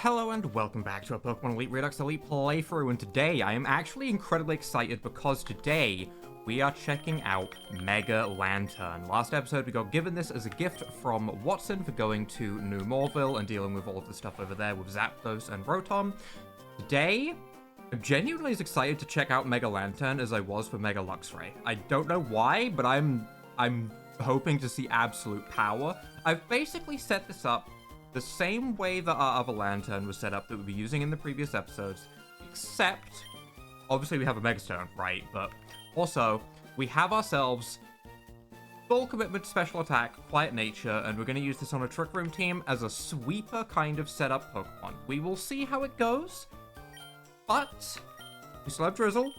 Hello and welcome back to a Pokemon Elite Redux Elite playthrough, and today I am actually incredibly excited because today we are checking out Mega Lanturn. Last episode we got given this as a gift from Watson for going to New Morville and dealing with all of the stuff over there with Zapdos and Rotom. Today, I'm genuinely as excited to check out Mega Lanturn as I was for Mega Luxxra. I don't know why, but I'm hoping to see absolute power. I've basically set this up the same way that our other Lanturn was set up that we'll be using in the previous episodes, except, obviously we have a Megastone, right? But also, we have ourselves full commitment to special attack, quiet nature, and we're going to use this on a Trick Room team as a sweeper kind of setup Pokemon. We will see how it goes, but we still have Drizzle.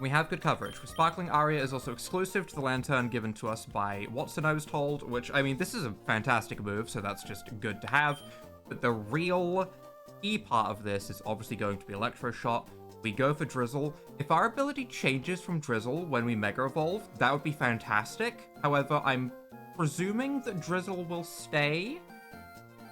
We have good coverage. Sparkling Aria is also exclusive to the Lanturn given to us by Watson, I was told, which, I mean, this is a fantastic move, so that's just good to have. But the real key part of this is obviously going to be Electro Shot. We go for Drizzle. If our ability changes from Drizzle when we Mega Evolve, that would be fantastic. However, I'm presuming that Drizzle will stay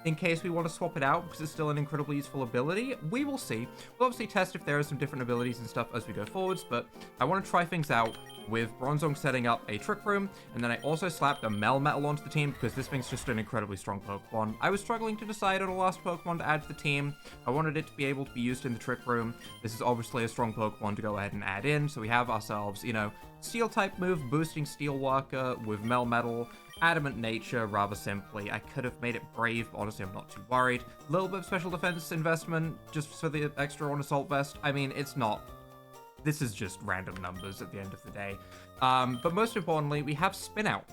in case we want to swap it out, because it's still an incredibly useful ability. We will see. We'll obviously test if there are some different abilities and stuff as we go forwards, but I want to try things out with Bronzong setting up a Trick Room, and then I also slapped a Melmetal onto the team because this thing's just an incredibly strong Pokemon. I was struggling to decide on the last Pokemon to add to the team. I wanted it to be able to be used in the Trick Room. This is obviously a strong Pokemon to go ahead and add in, so we have ourselves, you know, Steel-type move, boosting Steel Worker with Melmetal, Adamant Nature, rather simply. I could have made it Brave, but honestly, I'm not too worried. A little bit of Special Defense investment, just for the extra on Assault Vest. I mean, it's not... This is just random numbers at the end of the day. But most importantly, we have Spin Out,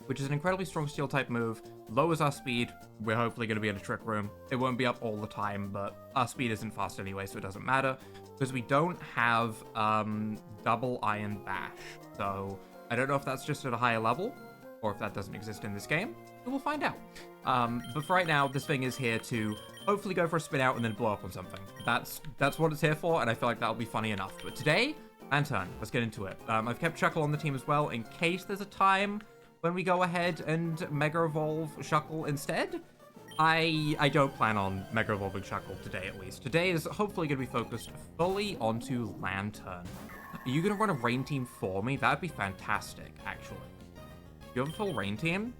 which is an incredibly strong Steel-type move, lowers our speed. We're hopefully going to be in a Trick Room. It won't be up all the time, but our speed isn't fast anyway, so it doesn't matter. Because we don't have double Iron Bash. So I don't know if that's just at a higher level, or if that doesn't exist in this game. We'll find out. But for right now, this thing is here to hopefully go for a spin out and then blow up on something. That's what it's here for, and I feel like that'll be funny enough. But today, Lanturn, let's get into it. I've kept Shuckle on the team as well, in case there's a time when we go ahead and Mega Evolve Shuckle instead. I don't plan on Mega Evolving Shuckle today, at least. Today is hopefully going to be focused fully onto Lanturn. Are you going to run a rain team for me? That'd be fantastic, actually. You have a full rain team?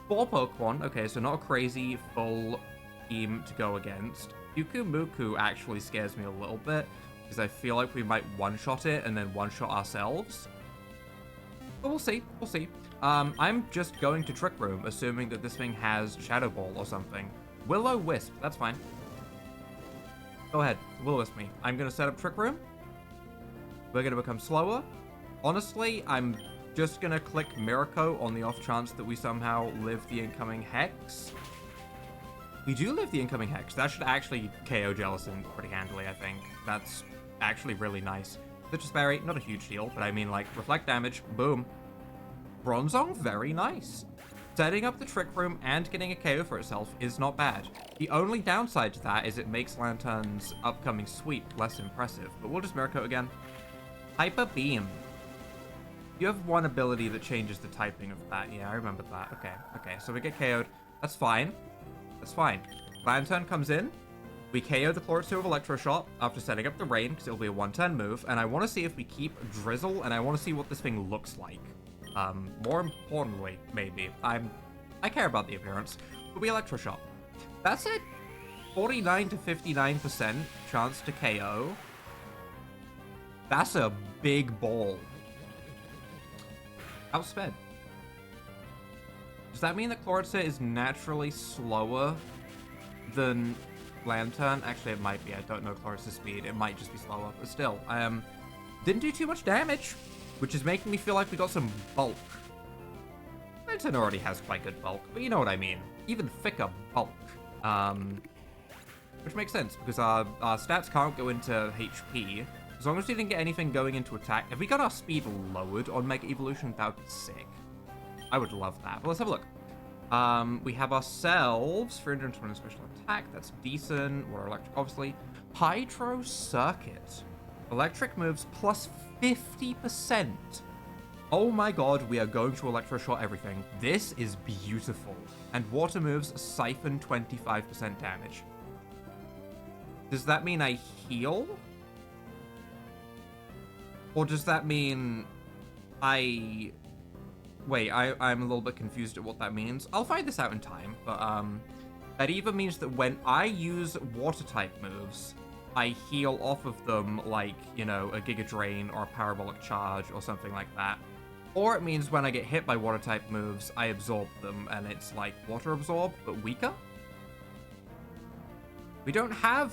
4 Pokemon. Okay, so not a crazy full team to go against. Muku actually scares me a little bit, because I feel like we might one-shot it and then one-shot ourselves. But we'll see. We'll see. I'm just going to Trick Room, assuming that this thing has Shadow Ball or something. Will-O-Wisp. That's fine. Go ahead. Will-O-Wisp me. I'm going to set up Trick Room. We're going to become slower. Honestly, I'm just going to click Miracle on the off chance that we somehow live the incoming Hex. We do live the incoming Hex. That should actually KO Jellicent pretty handily, I think. That's actually really nice. Citrus Berry, not a huge deal, but I mean, like, reflect damage, boom. Bronzong, very nice. Setting up the Trick Room and getting a KO for itself is not bad. The only downside to that is it makes Lanturn's upcoming sweep less impressive, but we'll just Miracle again. Hyper Beam. You have one ability that changes the typing of that. Yeah, I remember that. Okay, so we get KO'd. That's fine. That's fine. Lanturn comes in. We KO the Chlorophyll with Electro Shot after setting up the Rain, because it'll be a 1-turn move. And I want to see if we keep Drizzle, and I want to see what this thing looks like. More importantly, maybe. I care about the appearance. But we Electro Shot. That's a 49 to 59% chance to KO. That's a big ball. Outsped. Does that mean that Chlorophyll is naturally slower than Lanturn? Actually, it might be. I don't know Chlorophyll's speed. It might just be slower, but still. Didn't do too much damage, which is making me feel like we got some bulk. Lanturn already has quite good bulk, but you know what I mean. Even thicker bulk. Which makes sense, because our stats can't go into HP. As long as we didn't get anything going into attack. If we got our speed lowered on Mega Evolution, that would be sick. I would love that. But let's have a look. We have ourselves 320 special attack. That's decent. Water Electric, obviously. Hydro Circuit. Electric moves plus 50%. Oh my god, we are going to Electroshock everything. This is beautiful. And water moves siphon 25% damage. Does that mean I heal? Or does that mean I... Wait, I'm a little bit confused at what that means. I'll find this out in time, but that either means that when I use water-type moves, I heal off of them like, you know, a Giga Drain or a Parabolic Charge or something like that. Or it means when I get hit by water-type moves, I absorb them, and it's like Water Absorb, but weaker? We don't have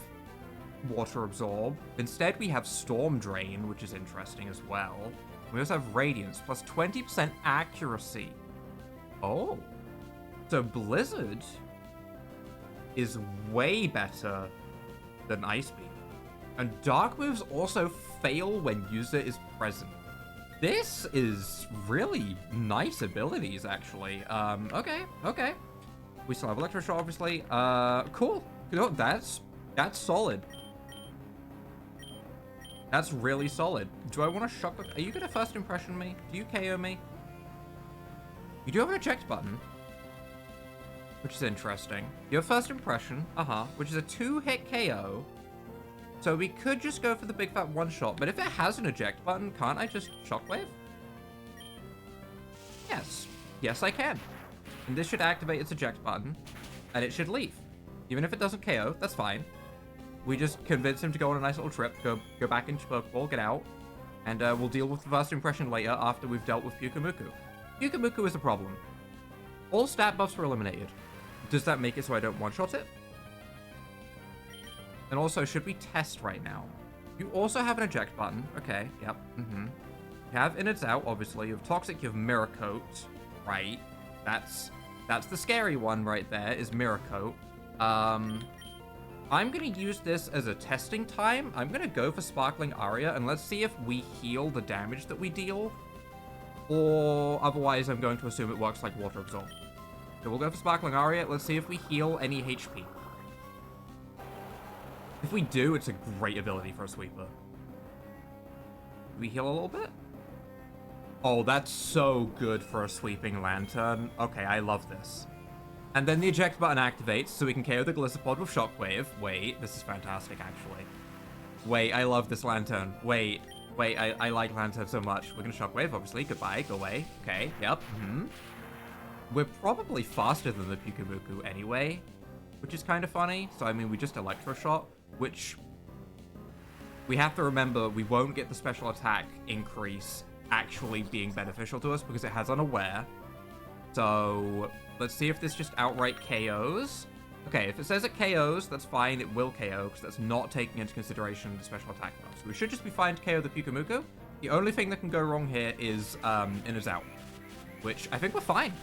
Water Absorb. Instead, we have Storm Drain, which is interesting as well. We also have Radiance, plus 20% accuracy. Oh. So Blizzard is way better than Ice Beam. And Dark moves also fail when user is present. This is really nice abilities, actually. Okay. We still have Electroshock, obviously. Cool. No, that's solid. That's really solid. Do I want to shock... Are you going to first impression me? Do you KO me? You do have an eject button, which is interesting. You have first impression, which is a 2-hit KO. So we could just go for the big fat one-shot, but if it has an eject button, can't I just shockwave? Yes. Yes, I can. And this should activate its eject button, and it should leave. Even if it doesn't KO, that's fine. We just convince him to go on a nice little trip, go back into Pokeball, get out, and we'll deal with the first impression later after we've dealt with Pyukumuku. Pyukumuku is a problem. All stat buffs are eliminated. Does that make it so I don't one-shot it? And also, should we test right now? You also have an eject button. Okay, yep, You have in its out, obviously. You have Toxic, you have Mirror Coat. Right. That's the scary one right there, is Mirror Coat. I'm gonna use this as a testing time. I'm gonna go for Sparkling Aria, and let's see if we heal the damage that we deal. Or otherwise, I'm going to assume it works like Water Absorb. So we'll go for Sparkling Aria. Let's see if we heal any HP. If we do, it's a great ability for a sweeper. Do we heal a little bit? Oh, that's so good for a sweeping Lanturn. Okay, I love this. And then the eject button activates, so we can KO the Gliscopod with Shockwave. Wait, this is fantastic, actually. Wait, I love this Lanturn. Wait, I like Lanturn so much. We're gonna Shockwave, obviously. Goodbye, go away. Okay, yep, We're probably faster than the Pyukumuku anyway, which is kind of funny. So, I mean, we just Electroshot, which we have to remember we won't get the special attack increase actually being beneficial to us because it has Unaware. So let's see if this just outright KOs. Okay, if it says it KOs, that's fine. It will KO because that's not taking into consideration the special attack buff. So we should just be fine to KO the Pyukumuku. The only thing that can go wrong here is in is out, which I think we're fine.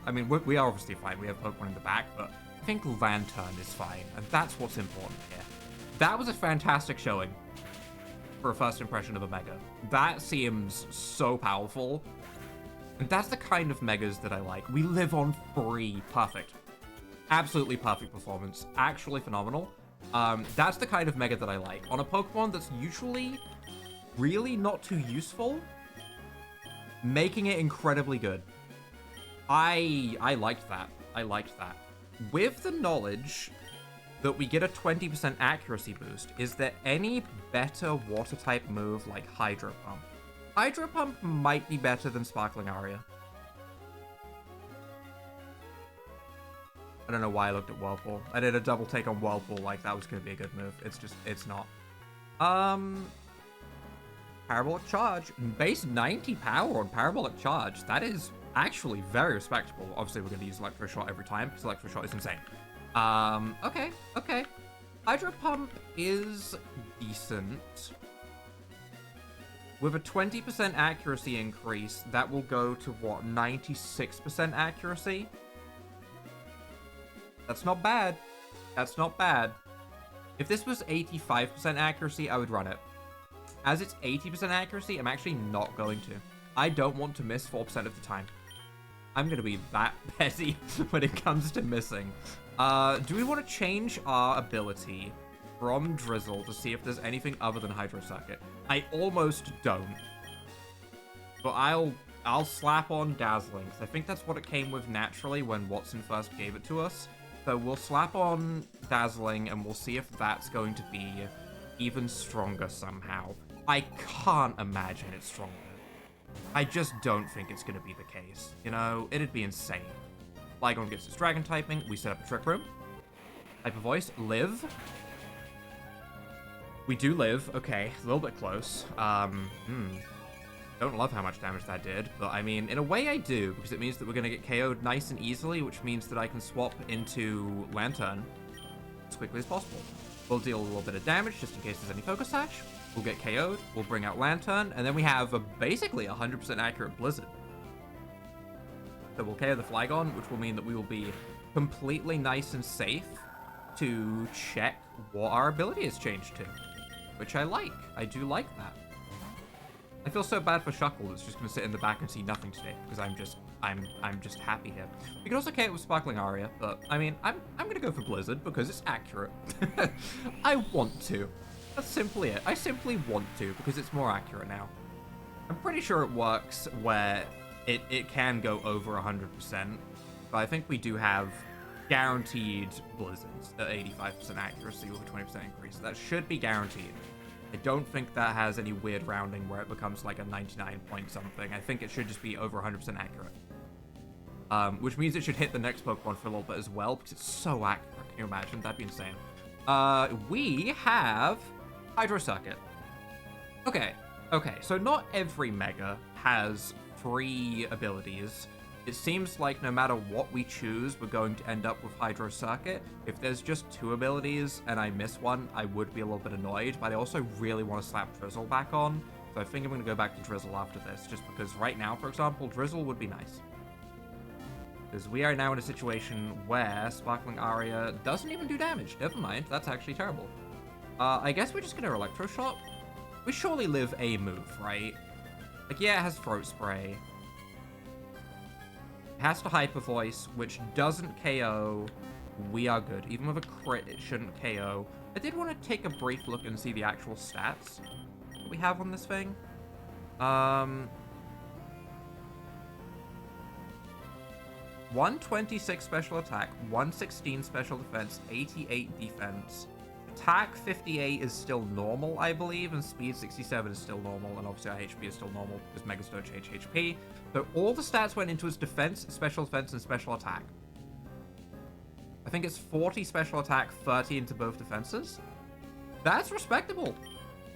I mean, we are obviously fine. We have Pokemon in the back, but I think Lanturn is fine, and that's what's important here. That was a fantastic showing for a first impression of a Mega. That seems so powerful, and that's the kind of Megas that I like. We live on 3. Perfect. Absolutely perfect performance. Actually phenomenal. That's the kind of Mega that I like. On a Pokemon that's usually really not too useful, making it incredibly good. I liked that. With the knowledge that we get a 20% accuracy boost, is there any better water-type move like Hydro Pump? Hydro Pump might be better than Sparkling Aria. I don't know why I looked at Whirlpool. I did a double take on Whirlpool like that was going to be a good move. It's not. Parabolic Charge. Base 90 power on Parabolic Charge. That is actually very respectable. Obviously, we're going to use Electroshot every time because Electroshot is insane. Okay. Hydro Pump is decent. With a 20% accuracy increase, that will go to, what, 96% accuracy? That's not bad. If this was 85% accuracy, I would run it. As it's 80% accuracy, I'm actually not going to. I don't want to miss 4% of the time. I'm going to be that petty when it comes to missing. Do we want to change our ability from Drizzle to see if there's anything other than Hydro Circuit? I almost don't. But I'll slap on Dazzling, because I think that's what it came with naturally when Watson first gave it to us. So we'll slap on Dazzling, and we'll see if that's going to be even stronger somehow. I can't imagine it's stronger. I just don't think it's going to be the case. You know, it'd be insane. Flygon gets its Dragon typing. We set up a Trick Room. Hyper Voice. Live. We do live. Okay, a little bit close. Don't love how much damage that did, but I mean, in a way I do, because it means that we're going to get KO'd nice and easily, which means that I can swap into Lanturn as quickly as possible. We'll deal a little bit of damage, just in case there's any Focus Sash. We'll get KO'd, we'll bring out Lanturn, and then we have a basically 100% accurate Blizzard. So we'll KO the Flygon, which will mean that we will be completely nice and safe to check what our ability has changed to, which I like. I do like that. I feel so bad for Shuckle that's just going to sit in the back and see nothing today, because I'm just happy here. We can also KO it with Sparkling Aria, but I mean, I'm going to go for Blizzard because it's accurate. I want to. That's simply it. I simply want to because it's more accurate now. I'm pretty sure it works where it can go over 100%, but I think we do have guaranteed Blizzards at 85% accuracy with a 20% increase. That should be guaranteed. I don't think that has any weird rounding where it becomes like a 99 point something. I think it should just be over 100% accurate. Which means it should hit the next Pokemon for a little bit as well, because it's so accurate. Can you imagine? That'd be insane. We have Hydro Circuit. Okay, so not every Mega has 3 abilities. It seems like no matter what we choose, we're going to end up with Hydro Circuit. If there's just 2 abilities and I miss one, I would be a little bit annoyed, but I also really want to slap Drizzle back on. So I think I'm going to go back to Drizzle after this, just because right now, for example, Drizzle would be nice. Because we are now in a situation where Sparkling Aria doesn't even do damage. Never mind, that's actually terrible. I guess we're just going to Electro Shot. We surely live a move, right? Like, yeah, it has Throat Spray. It has to Hyper Voice, which doesn't KO. We are good. Even with a crit, it shouldn't KO. I did want to take a brief look and see the actual stats that we have on this thing. 126 special attack, 116 special defense, 88 defense. Attack 58 is still normal, I believe, and speed 67 is still normal, and obviously our HP is still normal because Megas don't change HP. So all the stats went into his defense, and special attack. I think it's 40 special attack, 30 into both defenses. That's respectable.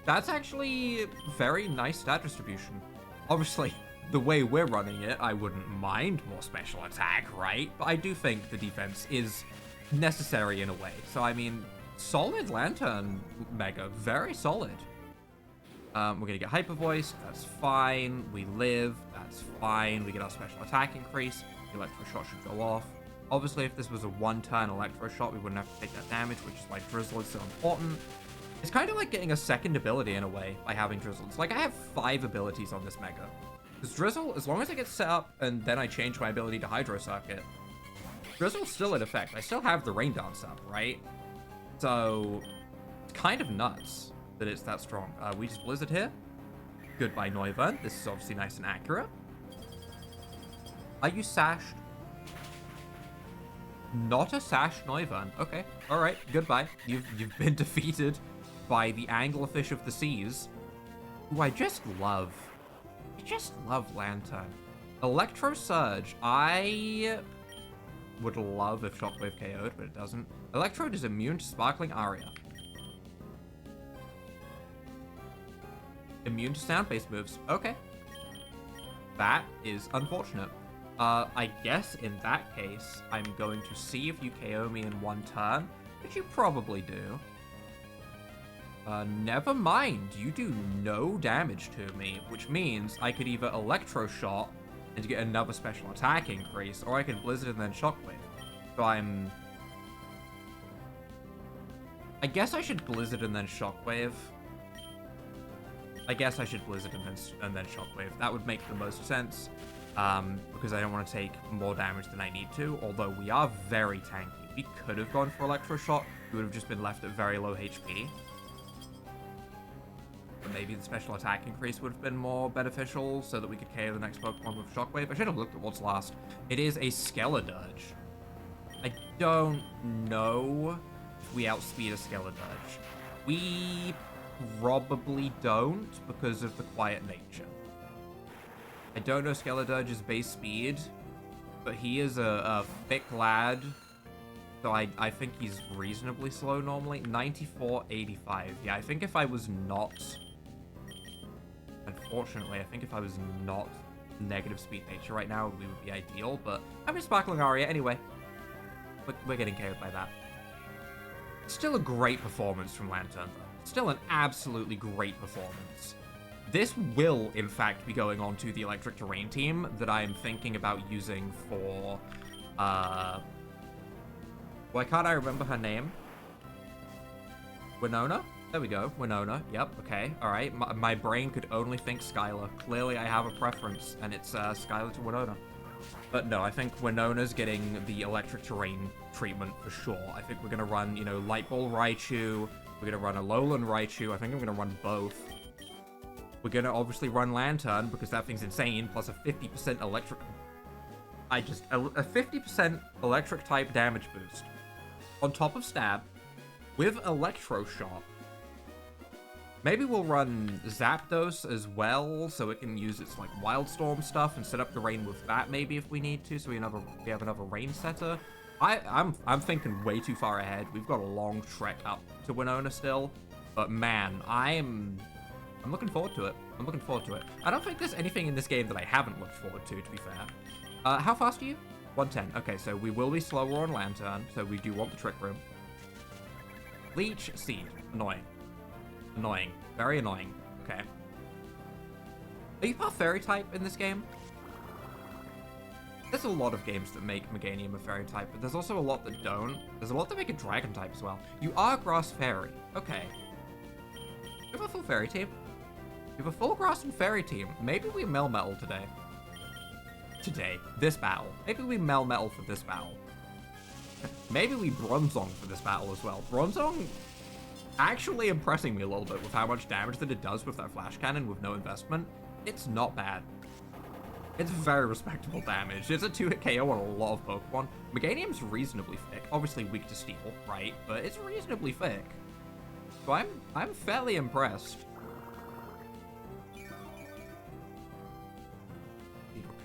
That's actually very nice stat distribution. Obviously, the way we're running it, I wouldn't mind more special attack, right? But I do think the defense is necessary in a way. So, I mean, solid Lanturn Mega. Very solid. We're going to get Hyper Voice. That's fine. We live. That's fine. We get our special attack increase. The Electro Shot should go off. Obviously, if this was a one-turn Electro Shot, we wouldn't have to take that damage, which is why Drizzle is so important. It's kind of like getting a second ability in a way by having Drizzle. It's like I have 5 abilities on this Mega. Because Drizzle, as long as I get set up and then I change my ability to Hydro Circuit, Drizzle's still in effect. I still have the Rain Dance up, right? So, it's kind of nuts that it's that strong. We just Blizzard here. Goodbye, Noivern. This is obviously nice and accurate. Are you sashed? Not a sash Noivern. Okay, alright, goodbye. You've been defeated by the Anglerfish of the Seas, who I just love. I just love Lanturn. Electro Surge. I would love if Shockwave KO'd, but it doesn't. Electrode is immune to Sparkling Aria. Immune to sound-based moves. Okay. That is unfortunate. I guess in that case, I'm going to see if you KO me in one turn, which you probably do. Never mind. You do no damage to me, which means I could either Electro Shot and get another special attack increase, or I could Blizzard and then Shockwave. So I guess I should Blizzard and then Shockwave. I guess I should Blizzard and then Shockwave. That would make the most sense, because I don't want to take more damage than I need to, although we are very tanky. We could have gone for Electro Shot. We would have just been left at very low HP. But maybe the special attack increase would have been more beneficial so that we could KO the next Pokemon with Shockwave. I should have looked at what's last. It is a Skeledirge. I don't know if we outspeed a Skeledirge. We probably don't because of the quiet nature. I don't know Skeledirge's base speed, but he is a thick lad. So I think he's reasonably slow normally. 94.85. Yeah, I think if I was not... Unfortunately, I think if I was not negative speed nature right now, we would be ideal. But I'm a Sparkling Aria anyway. We're getting KO'd by that. Still a great performance from Lanturn, though. Still an absolutely great performance. This will, in fact, be going on to the Electric Terrain team that I am thinking about using for... Why can't I remember her name? Winona? There we go. Winona. Yep. Okay. All right. My brain could only think Skylar. Clearly, I have a preference, and it's Skylar to Winona. But no, I think Winona's getting the Electric Terrain treatment for sure. I think we're going to run, you know, Light Ball Raichu. We're going to run Alolan Raichu. I think I'm going to run both. We're going to obviously run Lanturn because that thing's insane, plus a 50% electric... a 50% electric type damage boost. On top of Stab, with Electroshock. Maybe we'll run Zapdos as well, so it can use its, like, Wildstorm stuff and set up the rain with that, maybe, if we need to, so we have another rain setter. I'm thinking way too far ahead. We've got a long trek up to Winona still, but man, I'm looking forward to it. I'm looking forward to it. I don't think there's anything in this game that I haven't looked forward to be fair. How fast are you? 110. Okay, so we will be slower on Lanturn, so we do want the Trick Room. Leech Seed. Annoying. Annoying. Very annoying. Okay. Are you part Fairy type in this game? There's a lot of games that make Meganium a Fairy type, but there's also a lot that don't. There's a lot that make a Dragon type as well. You are Grass Fairy. Okay. You have a full Fairy team? You have a full Grass and Fairy team. Maybe we Melmetal today. This battle. Maybe we Melmetal for this battle. Maybe we Bronzong for this battle as well. Bronzong actually impressing me a little bit with how much damage that it does with that Flash Cannon with no investment. It's not bad. It's very respectable damage. It's a 2-hit KO on a lot of Pokemon. Meganium's reasonably thick. Obviously weak to Steel, right? But it's reasonably thick. So I'm fairly impressed.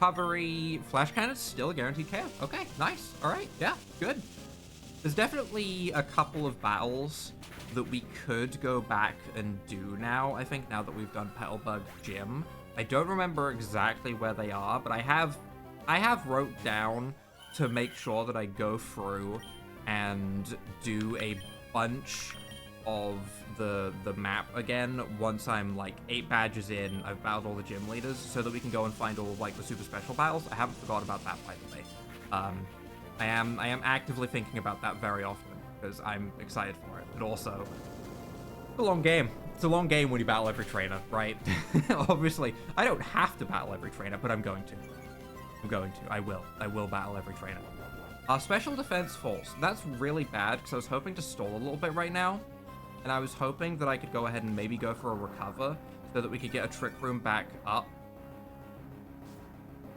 Recovery. Flash Cannon's still a guaranteed KO. Okay, nice. All right, yeah, good. There's definitely a couple of battles that we could go back and do now, I think, now that we've done Petalburg Gym. I don't remember exactly where they are, but I have wrote down to make sure that I go through and do a bunch of the map again once I'm like 8 badges in. I've battled all the gym leaders so that we can go and find all of like the super special battles. I haven't forgot about that, by the way. I am actively thinking about that very often because I'm excited for it, but also it's a long game. It's a long game when you battle every trainer, right? Obviously, I don't have to battle every trainer, but I'm going to. I will battle every trainer. Special defense false. That's really bad because I was hoping to stall a little bit right now. And I was hoping that I could go ahead and maybe go for a recover so that we could get a Trick Room back up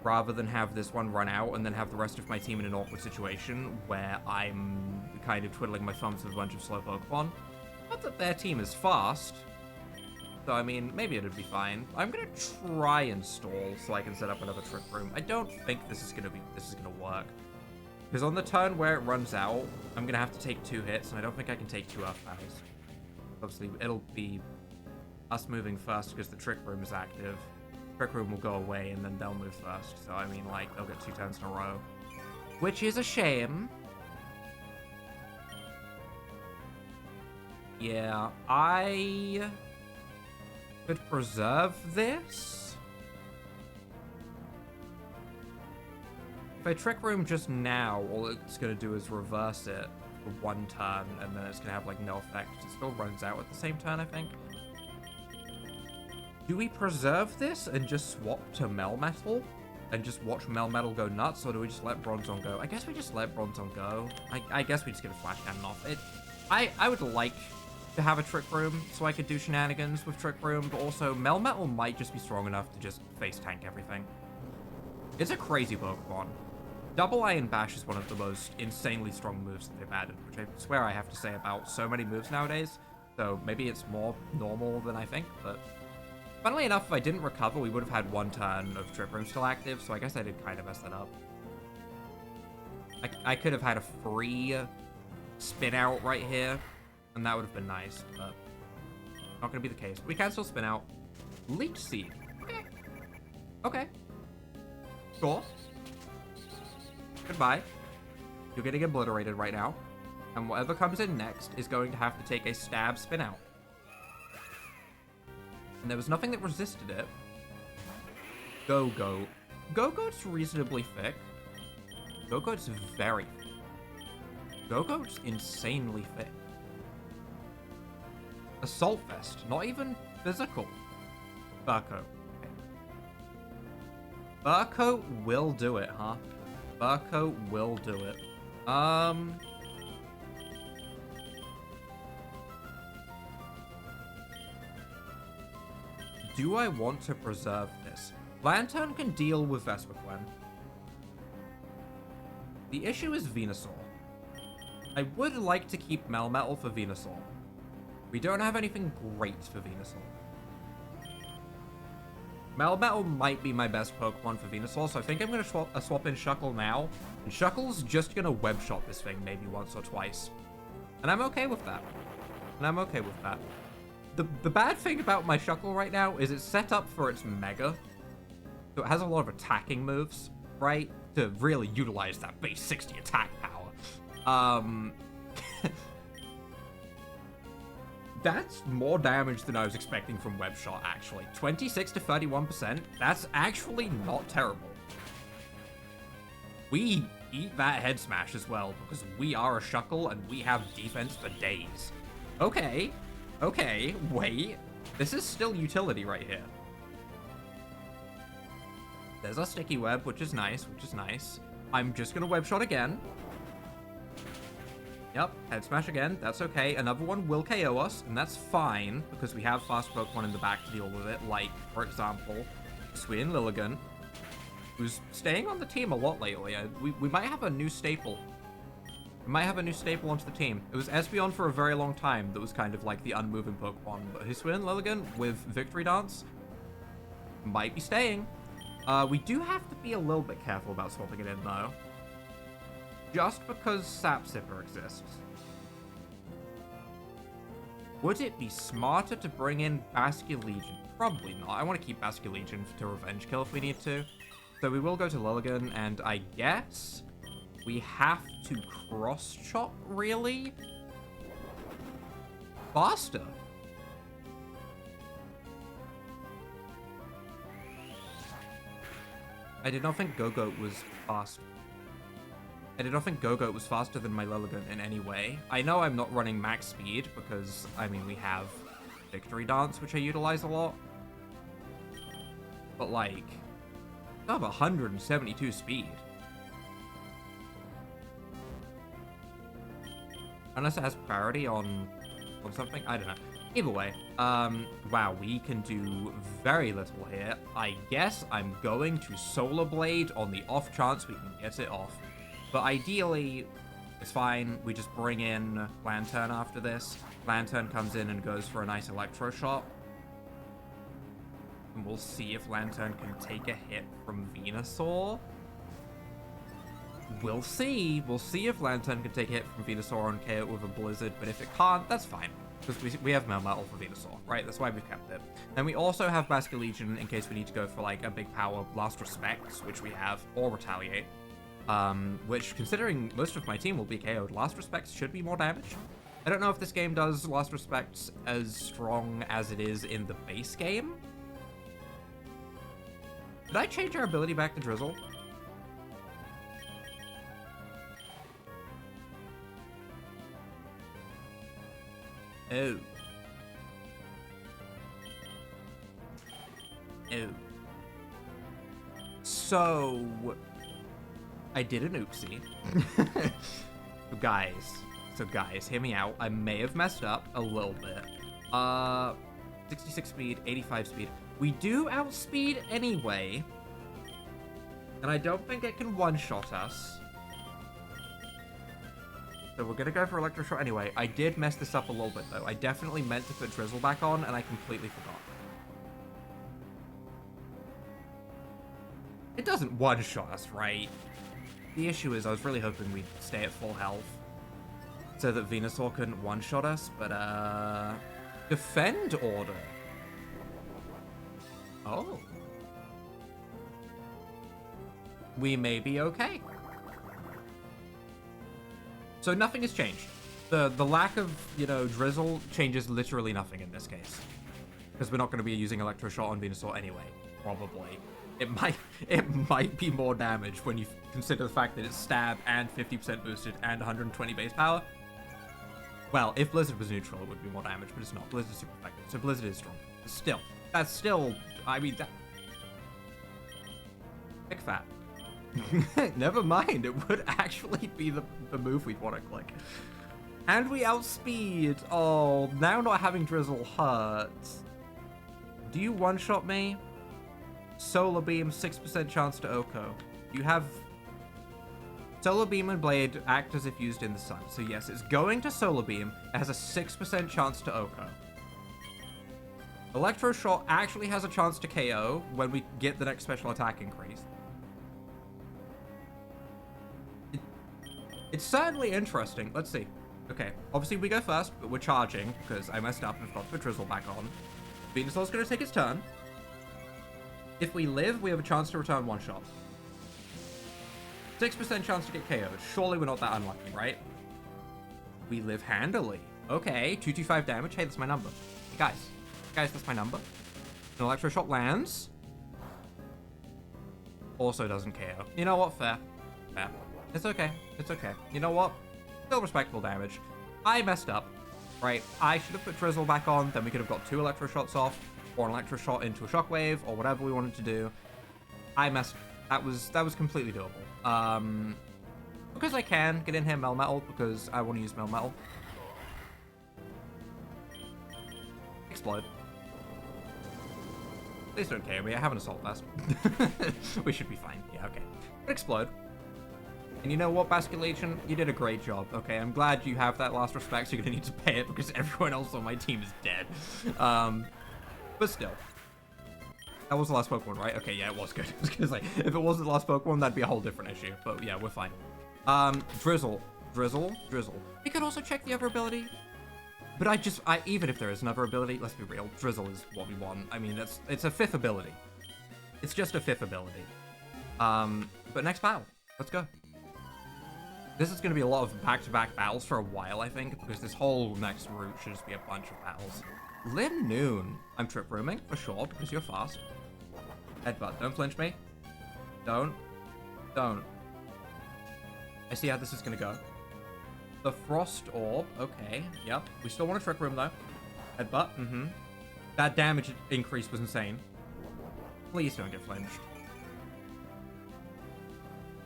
rather than have this one run out and then have the rest of my team in an awkward situation where I'm kind of twiddling my thumbs with a bunch of slow Pokemon. Not that their team is fast, so I mean, maybe it'd be fine. I'm gonna try and stall so I can set up another Trick Room. I don't think this is gonna work. Because on the turn where it runs out, I'm gonna have to take 2 hits, and I don't think I can take 2 Earth battles. Obviously, it'll be us moving first because the Trick Room is active. Trick Room will go away, and then they'll move first. So, I mean, like, they'll get 2 turns in a row. Which is a shame. Yeah, I could preserve this. If I Trick Room just now, all it's going to do is reverse it for 1 turn, and then it's going to have, like, no effect. It still runs out at the same turn, I think. Do we preserve this and just swap to Melmetal? And just watch Melmetal go nuts? Or do we just let Bronzong go? I guess we just let Bronzong go. I guess we just get a Flash Cannon off. I would like to have a Trick Room so I could do shenanigans with Trick Room, but also Melmetal might just be strong enough to just face tank everything. It's a crazy Pokemon. Double Iron Bash is one of the most insanely strong moves that they've added, which I swear I have to say about so many moves nowadays. So maybe it's more normal than I think, but funnily enough, if I didn't recover, we would have had one turn of Trick Room still active, so I guess I did kind of mess that up. I could have had a free spin out right here, and that would have been nice, but not going to be the case. We can still spin out. Leech Seed. Okay. Okay. Sure. Goodbye. You're getting obliterated right now. And whatever comes in next is going to have to take a stab spin out. And there was nothing that resisted it. Go-Go. Go-Go's reasonably thick. Go-Go's very thick. Go-Go's insanely thick. Assault Vest. Not even physical. Burko. Okay. Burko will do it, huh? Burko will do it. Do I want to preserve this? Lanturn can deal with Vespiquen. The issue is Venusaur. I would like to keep Melmetal for Venusaur. We don't have anything great for Venusaur. Melmetal might be my best Pokemon for Venusaur, so I think I'm going to swap in Shuckle now. And Shuckle's just going to web-shot this thing maybe once or twice. And I'm okay with that. The bad thing about my Shuckle right now is it's set up for its Mega. So it has a lot of attacking moves, right? To really utilize that base 60 attack power. That's more damage than I was expecting from Web Shot, actually. 26 to 31%. That's actually not terrible. We eat that head smash as well, because we are a Shuckle and we have defense for days. Okay. Okay, wait. This is still utility right here. There's our Sticky Web, which is nice, I'm just gonna Web Shot again. Yep, head smash again, that's okay. Another one will KO us, and that's fine, because we have fast Pokemon in the back to deal with it, like, for example, Suian Lilligant, who's staying on the team a lot lately. We might have a new staple. We might have a new staple onto the team. It was Espeon for a very long time that was kind of like the unmoving Pokemon, but Hisuian Lilligant with Victory Dance might be staying. We do have to be a little bit careful about swapping it in, though. Just because Sap Sipper exists. Would it be smarter to bring in Basculegion? Probably not. I want to keep Basculegion to Revenge Kill if we need to. So we will go to Lilligant, and I guess we have to cross-chop, really? Faster. I did not think Go-Goat was fast. I did not think Go-Goat was faster than my Lilligant in any way. I know I'm not running max speed because, I mean, we have Victory Dance, which I utilize a lot. But, like, I have 172 speed. Unless it has priority on something? I don't know. Either way, wow, we can do very little here. I guess I'm going to Solar Blade on the off chance we can get it off. But ideally, it's fine. We just bring in Lanturn after this. Lanturn comes in and goes for a nice Electro Shot. And we'll see if Lanturn can take a hit from Venusaur. We'll see. We'll see if Lanturn can take a hit from Venusaur and KO it with a Blizzard. But if it can't, that's fine. Because we have Melmetal for Venusaur, right? That's why we've kept it. And we also have Basculegion in case we need to go for, like, a big power Last Respects, which we have, or Retaliate. Which, considering most of my team will be KO'd, Last Respects should be more damage. I don't know if this game does Last Respects as strong as it is in the base game. Did I change our ability back to Drizzle? Oh. Oh. So, I did an oopsie. Guys, So guys, hear me out. I may have messed up a little bit. 66 speed, 85 speed. We do outspeed anyway. And I don't think it can one-shot us. So we're gonna go for Electro Shot anyway. I did mess this up a little bit though. I definitely meant to put Drizzle back on and I completely forgot. It doesn't one-shot us, right? The issue is I was really hoping we'd stay at full health so that Venusaur couldn't one-shot us, but Defend Order. Oh. We may be okay. So nothing has changed. The lack of, you know, Drizzle changes literally nothing in this case. Because we're not going to be using Electro Shot on Venusaur anyway, probably. It might be more damage when you consider the fact that it's stab and 50% boosted and 120 base power. Well, if Blizzard was neutral, it would be more damage, but it's not. Blizzard's super effective, so Blizzard is strong. Still, that's still, I mean, that... Big fat. Never mind, it would actually be the move we'd want to click. And we outspeed. Oh, now not having Drizzle hurts. Do you one-shot me? Solar Beam, 6% chance to Oko. You have... Solar Beam and Blade act as if used in the sun. So yes, it's going to Solar Beam. It has a 6% chance to Oko. Electro Shot actually has a chance to KO when we get the next special attack increase. It's certainly interesting. Let's see. Okay, obviously we go first, but we're charging because I messed up and forgot to put Drizzle back on. Venusaur's going to take its turn. If we live, we have a chance to return one shot. 6% chance to get KO'd. Surely we're not that unlucky, right? We live handily. Okay, 225 damage. Hey, that's my number. Hey, guys, that's my number. An Electro Shot lands. Also doesn't KO. You know what? Fair. Fair. It's okay. It's okay. You know what? Still respectable damage. I messed up. Right? I should have put Drizzle back on. Then we could have got 2 Electro Shots off. Or an Electro Shot into a Shockwave. Or whatever we wanted to do. I messed... That was completely doable. Because I can get in here Melmetal. Because I want to use Melmetal. Explode. Please don't KO me. I have an Assault Vest. We should be fine. Yeah, okay. But explode. And you know what, Basculation? You did a great job. Okay, I'm glad you have that last respect, so you're gonna need to pay it because everyone else on my team is dead. But still. That was the last Pokemon, right? Okay, yeah, it was good. I was gonna say, if it wasn't the last Pokemon, that'd be a whole different issue. But yeah, we're fine. Drizzle. Drizzle. Drizzle. We could also check the other ability. But even if there is another ability, let's be real, Drizzle is what we want. I mean, it's a 5th ability. It's just a 5th ability. But next battle. Let's go. This is going to be a lot of back-to-back battles for a while, I think, because this whole next route should just be a bunch of battles. Noon. I'm trip rooming, for sure, because you're fast. Headbutt. Don't flinch me. Don't. I see how this is going to go. The Frost Orb. Okay. Yep. We still want to trick room, though. Headbutt. That damage increase was insane. Please don't get flinched.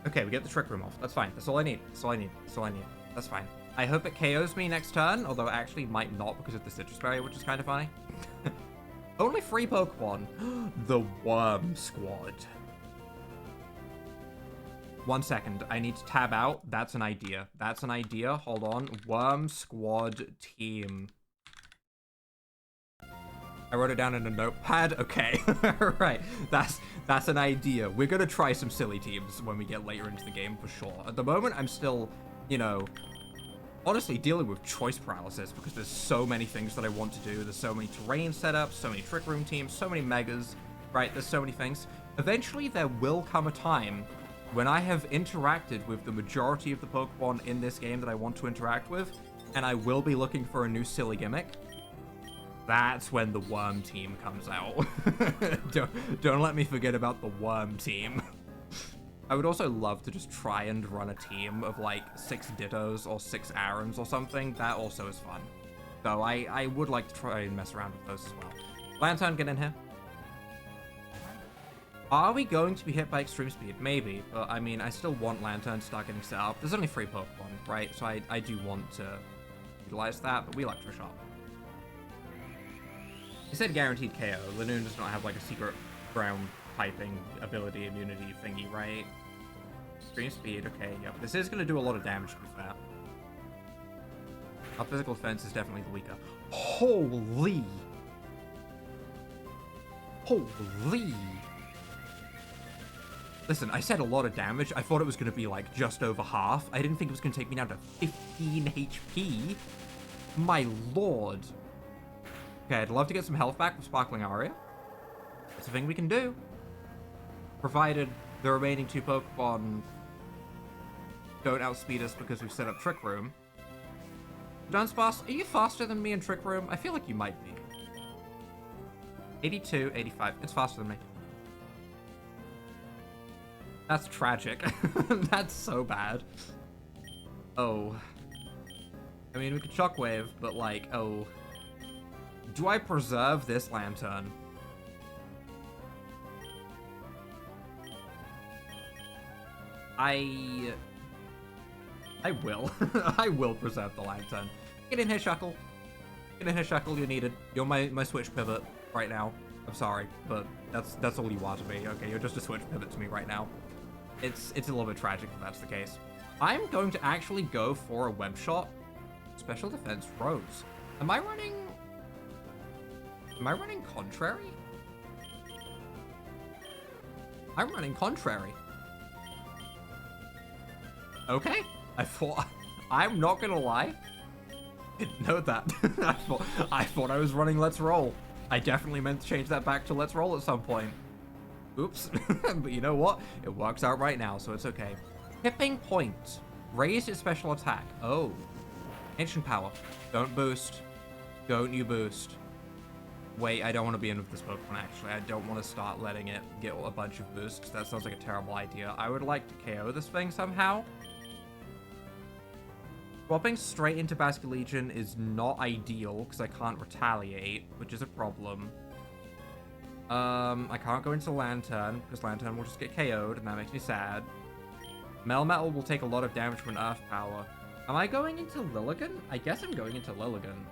Okay, we get the Trick Room off. That's fine. That's all I need. That's all I need. That's all I need. That's fine. I hope it KOs me next turn, although it actually might not because of the Citrus Berry, which is kind of funny. Only 3 Pokemon. The Worm Squad. 1 second. I need to tab out. That's an idea. That's an idea. Hold on. Worm Squad team. I wrote it down in a notepad. Okay. Right. That's an idea. We're going to try some silly teams when we get later into the game for sure. At the moment, I'm still, you know, honestly dealing with choice paralysis because there's so many things that I want to do. There's so many terrain setups, so many trick room teams, so many megas, right? There's so many things. Eventually, there will come a time when I have interacted with the majority of the Pokemon in this game that I want to interact with, and I will be looking for a new silly gimmick. That's when the Worm team comes out. Don't let me forget about the Worm team. I would also love to just try and run a team of like 6 Dittos or 6 Arons or something. That also is fun. So I would like to try and mess around with those as well. Lanturn, get in here. Are we going to be hit by extreme speed? Maybe, but I mean, I still want Lanturn to start getting set up. There's only 3 Pokemon, right? So I do want to utilize that, but we Electro Shot. He said guaranteed KO. Lanturn does not have like a secret ground typing ability immunity thingy, right? Extreme speed, okay, yep. This is going to do a lot of damage to be fair. Our physical defense is definitely the weaker. Holy! Holy! Listen, I said a lot of damage. I thought it was going to be like just over half. I didn't think it was going to take me down to 15 HP. My lord. Okay, I'd love to get some health back with Sparkling Aria. That's a thing we can do. Provided the remaining 2 Pokemon don't outspeed us because we've set up Trick Room. Dunsparce, are you faster than me in Trick Room? I feel like you might be. 82, 85. It's faster than me. That's tragic. That's so bad. Oh. I mean, we could Shockwave, but like, oh. Do I preserve this Lanturn? I will. I will preserve the Lanturn. Get in here, Shuckle. Get in here, Shuckle. You're needed. You're my switch pivot right now. I'm sorry, but that's all you are to me. Okay, you're just a switch pivot to me right now. It's a little bit tragic if that's the case. I'm going to actually go for a web shot. Special defense Rose. Am I running contrary? I'm running contrary. Okay. I'm not gonna lie. Didn't know that. I thought I was running Let's Roll. I definitely meant to change that back to Let's Roll at some point. Oops. But you know what? It works out right now, so it's okay. Tipping Point. Raise its special attack. Oh. Ancient Power. Don't boost. Don't you boost. Wait, I don't want to be in with this Pokemon, actually. I don't want to start letting it get a bunch of boosts. That sounds like a terrible idea. I would like to KO this thing somehow. Dropping straight into Basculegion is not ideal, because I can't retaliate, which is a problem. I can't go into Lanturn, because Lanturn will just get KO'd, and that makes me sad. Melmetal will take a lot of damage from an Earth Power. Am I going into Lilligant? I guess I'm going into Lilligant.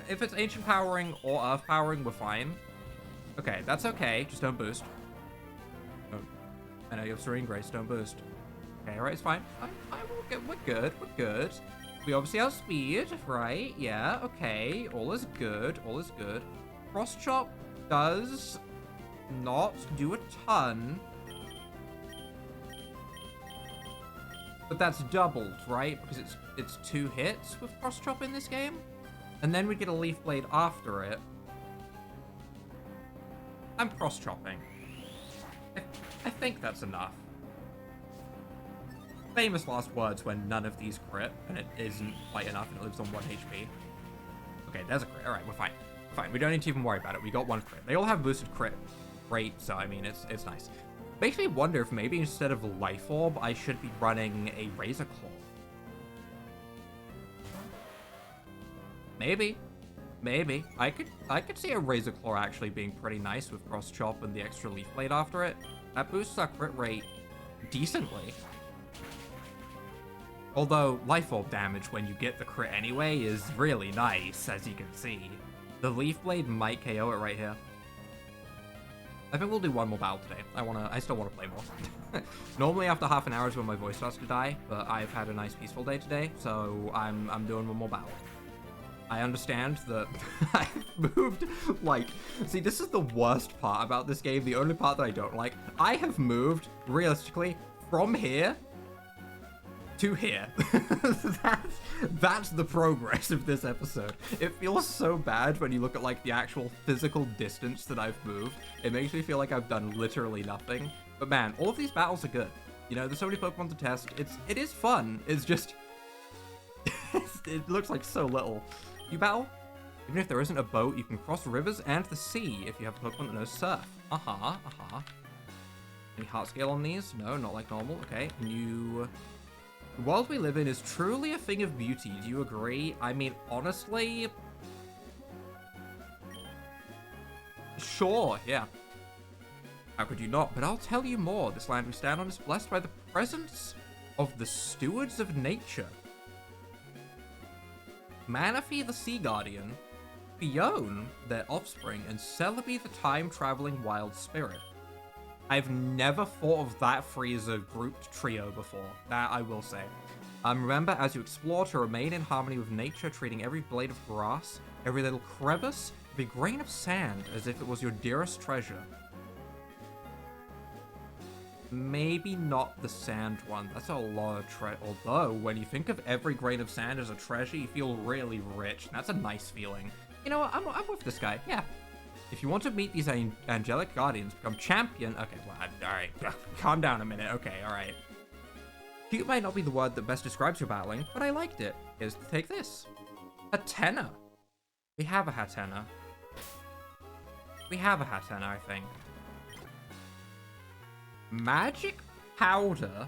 If it's Ancient Powering or Earth Powering, we're fine. Okay, that's okay. Just don't boost. Oh, I know you have Serene Grace, don't boost. Okay, alright, it's fine. We're good, we're good. We obviously have speed, right? Yeah, okay. All is good, all is good. Cross Chop does not do a ton. But that's doubled, right? Because it's 2 hits with Cross Chop in this game. And then we get a Leaf Blade after it. I'm Cross Chopping. I think that's enough. Famous last words when none of these crit, and it isn't quite enough, and it lives on 1 HP. Okay, there's a crit. Alright, we're fine. Fine, we don't need to even worry about it. We got 1 crit. They all have boosted crit rate, so I mean, it's nice. Makes me wonder if maybe instead of a Life Orb, I should be running a Razor Claw. Maybe. Maybe. I could see a Razor Claw actually being pretty nice with Cross Chop and the extra Leaf Blade after it. That boosts our crit rate decently. Although, Life Orb damage when you get the crit anyway is really nice, as you can see. The Leaf Blade might KO it right here. I think we'll do one more battle today. I still want to play more. Normally after half an hour is when my voice starts to die, but I've had a nice peaceful day today, so I'm doing one more battle. I understand that I've moved, like, see, this is the worst part about this game, the only part that I don't like. I have moved, realistically, from here to here. That's the progress of this episode. It feels so bad when you look at like the actual physical distance that I've moved. It makes me feel like I've done literally nothing. But man, all of these battles are good. You know, there's so many Pokemon to test. It is fun. It's just it looks like so little. You battle? Even if there isn't a boat, you can cross rivers and the sea if you have a Pokemon that knows surf. Any heart scale on these? No, not like normal. Okay. The world we live in is truly a thing of beauty. Do you agree? I mean, honestly... Sure, yeah. How could you not? But I'll tell you more. This land we stand on is blessed by the presence of the stewards of nature. Manaphy the Sea Guardian, Fione, their offspring, and Celebi the time-traveling wild spirit. I've never thought of that three as a grouped trio before, that I will say. Remember, as you explore, to remain in harmony with nature, treating every blade of grass, every little crevice, every grain of sand as if it was your dearest treasure. Maybe not the sand one. That's a lot of treasure. Although, when you think of every grain of sand as a treasure, you feel really rich. And that's a nice feeling. You know what? I'm with this guy. Yeah. If you want to meet these angelic guardians, become champion. Okay, well, alright. Calm down a minute. Okay, alright. Cute might not be the word that best describes your battling, but I liked it. Here's to take this. Hatena. We have a Hatena. We have a Hatena, I think. Magic Powder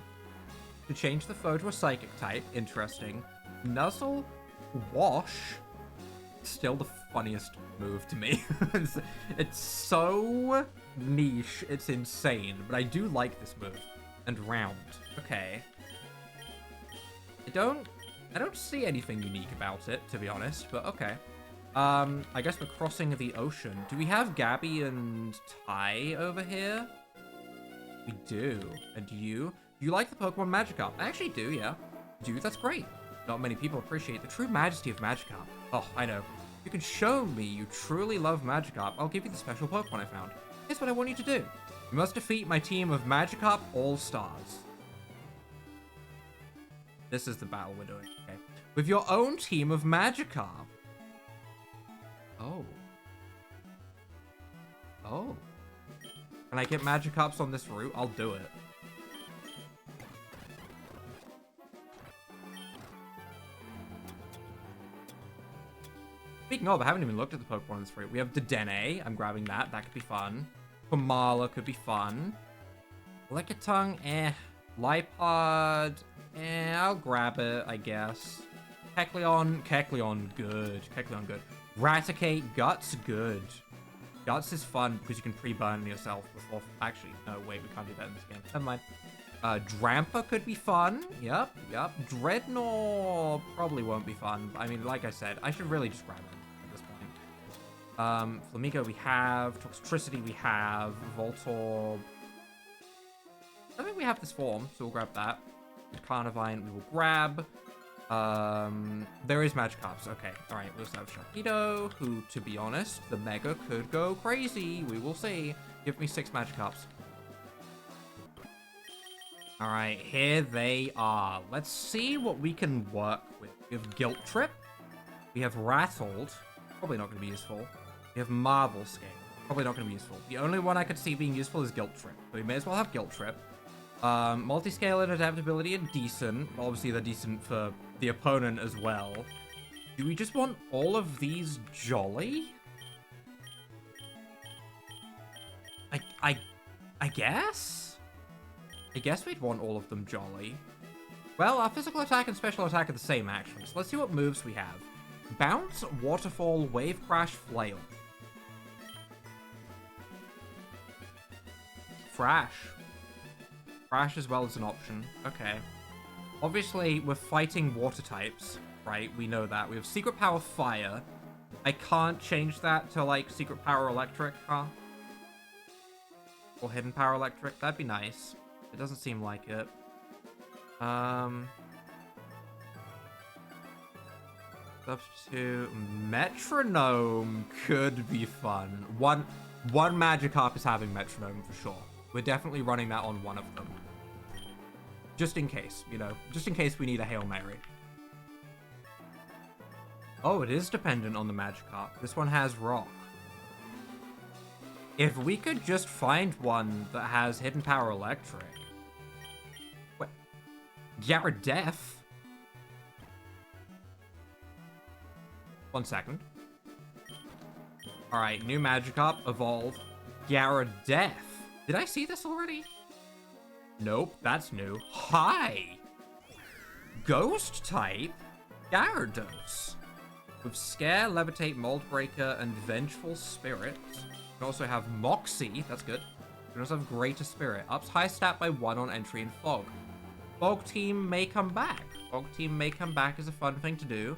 to change the foe to a psychic type. Interesting. Nuzzle Wash. Still the funniest move to me. It's so niche. It's insane. But I do like this move. And round. Okay. I don't see anything unique about it, to be honest, but okay. I guess we're crossing the ocean. Do we have Gabby and Ty over here? We do. And you? Do you like the Pokemon Magikarp? I actually do, yeah. Do? That's great. Not many people appreciate the true majesty of Magikarp. Oh, I know. You can show me you truly love Magikarp. I'll give you the special Pokemon I found. Here's what I want you to do. You must defeat my team of Magikarp All-Stars. This is the battle we're doing, okay. With your own team of Magikarp. Oh. Oh. Can I get Magikarps on this route? I'll do it. Speaking of, I haven't even looked at the Pokemon on this route. We have Dedenne. I'm grabbing that. That could be fun. Komala could be fun. Lickitung, eh. Lipod, eh, I'll grab it, I guess. Kecleon, good. Kecleon, good. Raticate, Guts, good. Guts is fun because you can pre-burn yourself before... Actually, no, wait, we can't do that in this game. Never mind. Drampa could be fun. Yep. Dreadnought probably won't be fun. I mean, like I said, I should really just grab it at this point. Flamigo we have. Toxtricity we have. Voltorb. I think we have this form, so we'll grab that. Carnivine we will grab. There is Magikarps. Okay, alright, we'll also have Sharpedo, who, to be honest, the Mega could go crazy. We will see. Give me 6 Magikarps. Alright, here they are. Let's see what we can work with. We have Guilt Trip. We have Rattled. Probably not going to be useful. We have Marvel Scale. Probably not going to be useful. The only one I could see being useful is Guilt Trip. So we may as well have Guilt Trip. Multi-scale and adaptability are decent. Obviously, they're decent for the opponent as well. Do we just want all of these jolly? I guess? I guess we'd want all of them jolly. Well, our physical attack and special attack are the same, actually. So let's see what moves we have. Bounce, Waterfall, Wave Crash, Flail. Thrash. Thrash as well as an option. Okay. Obviously, we're fighting water types, right? We know that. We have Secret Power Fire. I can't change that to, like, Secret Power Electric, huh? Or Hidden Power Electric. That'd be nice. It doesn't seem like it. Substitute Metronome could be fun. One Magikarp is having Metronome for sure. We're definitely running that on one of them. Just in case, you know. Just in case we need a Hail Mary. Oh, it is dependent on the Magikarp. This one has Rock. If we could just find one that has Hidden Power Electric. What? Gyarados? 1 second. Alright, new Magikarp, evolve. Gyarados. Did I see this already? Nope, that's new. Hi! Ghost type? Gyarados. With Scare, Levitate, Mold Breaker, and Vengeful Spirit. We can also have Moxie, that's good. We also have Greater Spirit. Ups high stat by 1 on entry in Fog. Fog Team may come back. Fog Team may come back is a fun thing to do.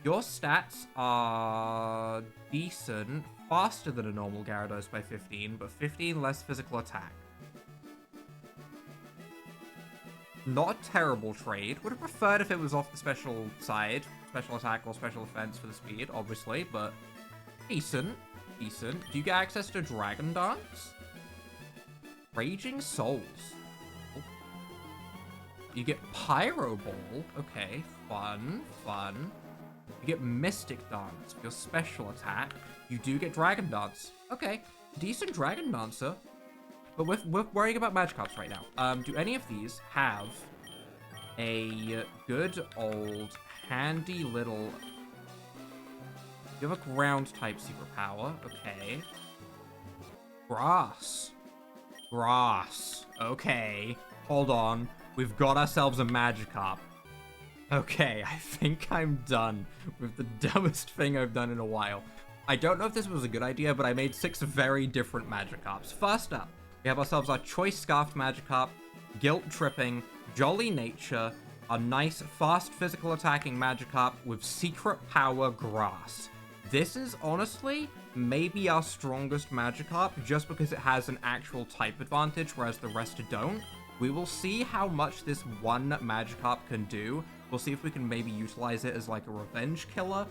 Your stats are decent. Faster than a normal Gyarados by 15, but 15 less physical attack. Not a terrible trade. Would have preferred if it was off the special side. Special attack or special defense for the speed, obviously, but decent. Decent. Do you get access to Dragon Dance? Raging Souls. You get Pyro Ball. Okay, fun, fun. You get Mystic Dance for your special attack. You do get Dragon Dance. Okay, decent Dragon Dancer. But we're worrying about Magikarps right now. Do any of these have a good old handy little... You have a ground type superpower. Okay. Grass. Grass. Okay. Hold on. We've got ourselves a Magikarp. Okay, I think I'm done with the dumbest thing I've done in a while. I don't know if this was a good idea, but I made 6 very different Magikarps. First up, we have ourselves our Choice Scarfed Magikarp, Guilt Tripping, Jolly Nature, a nice fast physical attacking Magikarp with Secret Power Grass. This is honestly maybe our strongest Magikarp just because it has an actual type advantage, whereas the rest don't. We will see how much this one Magikarp can do. We'll see if we can maybe utilize it as like a revenge killer.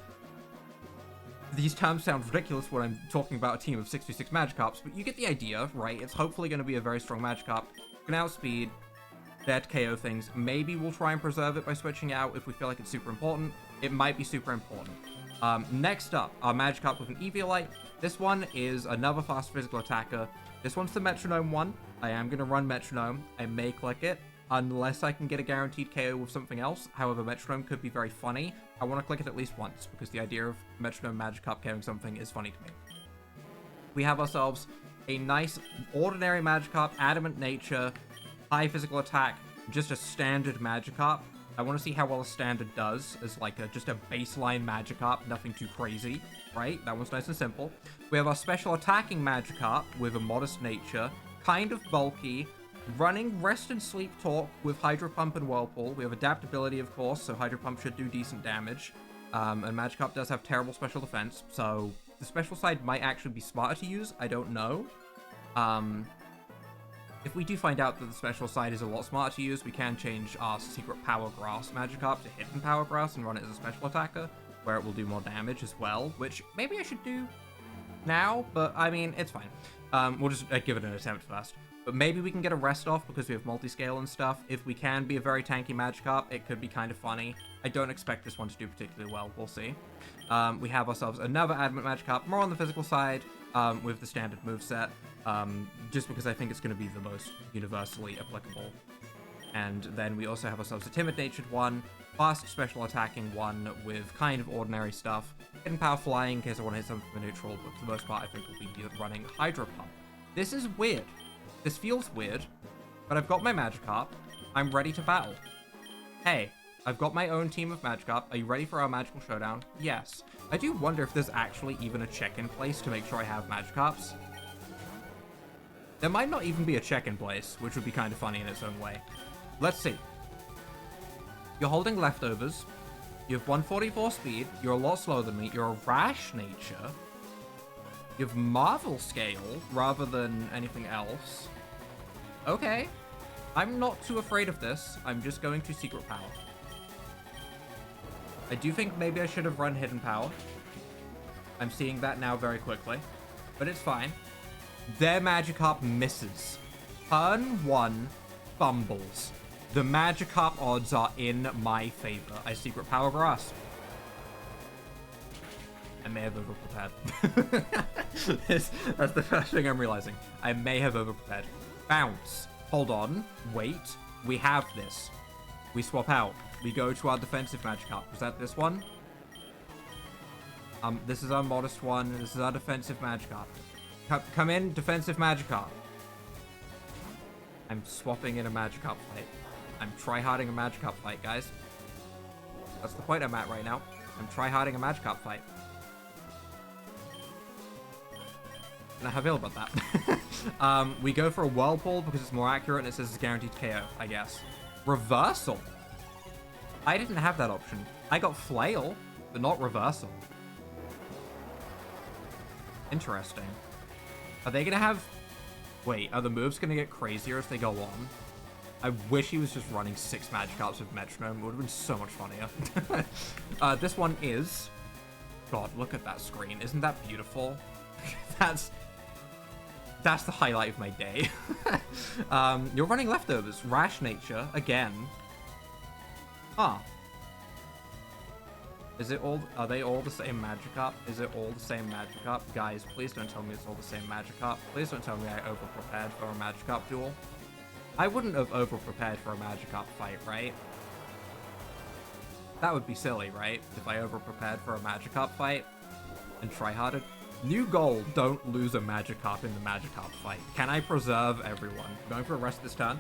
These terms sound ridiculous when I'm talking about a team of 66 Magikarps, but you get the idea, right? It's hopefully going to be a very strong Magikarp. Can outspeed, dead KO things. Maybe we'll try and preserve it by switching out if we feel like it's super important. It might be super important. Next up, our Magikarp with an Eviolite. This one is another fast physical attacker. This one's the Metronome one. I am going to run Metronome. I may click it, unless I can get a guaranteed KO with something else. However, Metronome could be very funny. I want to click it at least once, because the idea of Metronome Magikarp KOing something is funny to me. We have ourselves a nice, ordinary Magikarp, Adamant Nature, high physical attack, just a standard Magikarp. I want to see how well a standard does as like just a baseline Magikarp, nothing too crazy, right? That one's nice and simple. We have our special attacking Magikarp with a modest nature, kind of bulky, running Rest and Sleep Talk with Hydro Pump and Whirlpool. We have adaptability, of course, so Hydro Pump should do decent damage. And Magikarp does have terrible special defense, so the special side might actually be smarter to use. I don't know. If we do find out that the special side is a lot smarter to use, we can change our Secret Power Grass Magikarp to Hidden Power Grass and run it as a special attacker, where it will do more damage as well, which maybe I should do now, but I mean, it's fine. We'll just give it an attempt first. But maybe we can get a rest off because we have multi-scale and stuff. If we can be a very tanky Magikarp, it could be kind of funny. I don't expect this one to do particularly well. We'll see. We have ourselves another Adamant Magikarp, more on the physical side, with the standard moveset, just because I think it's going to be the most universally applicable. And then we also have ourselves a Timid-Natured one, fast special attacking one with kind of ordinary stuff, Hidden Power Flying in case I want to hit something for neutral, but for the most part I think we'll be running Hydro Pump. This is weird. This feels weird, but I've got my Magikarp. I'm ready to battle. Hey, I've got my own team of Magikarp. Are you ready for our magical showdown? Yes. I do wonder if there's actually even a check in place to make sure I have Magikarps. There might not even be a check in place, which would be kind of funny in its own way. Let's see. You're holding leftovers. You have 144 speed. You're a lot slower than me. You're a rash nature. You have Marvel Scale rather than anything else. Okay. I'm not too afraid of this. I'm just going to Secret Power. I do think maybe I should have run Hidden Power. I'm seeing that now very quickly. But it's fine. Their Magikarp misses. Turn 1 fumbles. The Magikarp odds are in my favor. I Secret Power Grass. I may have overprepared. That's the first thing I'm realizing. I may have overprepared. Bounce. Hold on. Wait. We have this. We swap out. We go to our defensive Magikarp. Was that this one? This is our modest one. This is our defensive Magikarp. Come in, defensive Magikarp. I'm swapping in a Magikarp fight. I'm tryharding a Magikarp fight, guys. That's the point I'm at right now. I'm tryharding a Magikarp fight. Now, how I feel about that. We go for a Whirlpool because it's more accurate and it says it's guaranteed KO, I guess. Reversal. I didn't have that option. I got Flail, but not Reversal. Interesting. Are they gonna have... Wait, are the moves gonna get crazier as they go on? I wish he was just running 6 Magikarps with Metronome. It would have been so much funnier. This one is... God, look at that screen. Isn't that beautiful? That's the highlight of my day. You're running Leftovers. Rash Nature, again. Huh. Is it all... Are they all the same Magikarp? Is it all the same Magikarp? Guys, please don't tell me it's all the same Magikarp. Please don't tell me I over-prepared for a Magikarp duel. I wouldn't have over-prepared for a Magikarp fight, right? That would be silly, right? If I over-prepared for a Magikarp fight and try-harded. New goal, don't lose a Magikarp in the Magikarp fight. Can I preserve everyone? Going for a rest this turn.